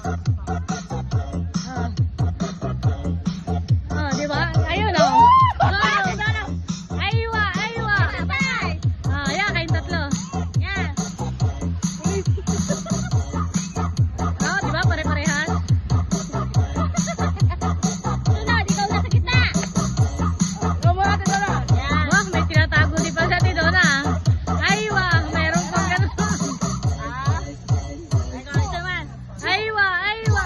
Oh, di ba? Ayun oh. Aywa, aywa. Ah, yan, kayong tatlo. Yan. Oh, di ba? Pare-parehan. Sunod, ikaw na sa gitna. Yan. Wah, may tinatago di pa sa Tidona. Aywa, mayroon pang ganun. Ikaw naman. Aywa, aywa.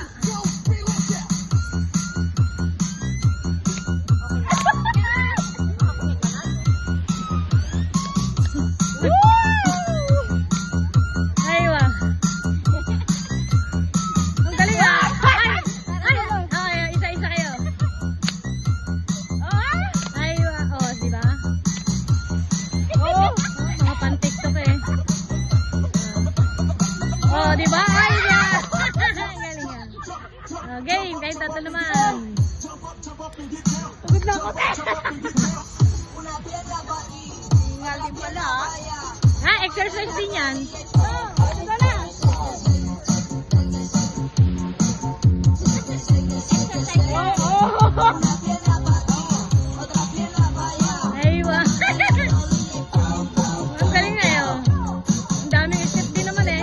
Aywa. Ang galing ah. Ay, ay, isa-isa kayo. Aywa, oh, di ba? Mga pan-TikTok eh. Oh, di ba? Aywa. Galing yan. Oh, game, kayo tatlo naman. Pagod na ako. Ingal din pala. Ha, exercise din yan. Ito na. Aywa. Ang galing na yun. Ang daming step din naman eh.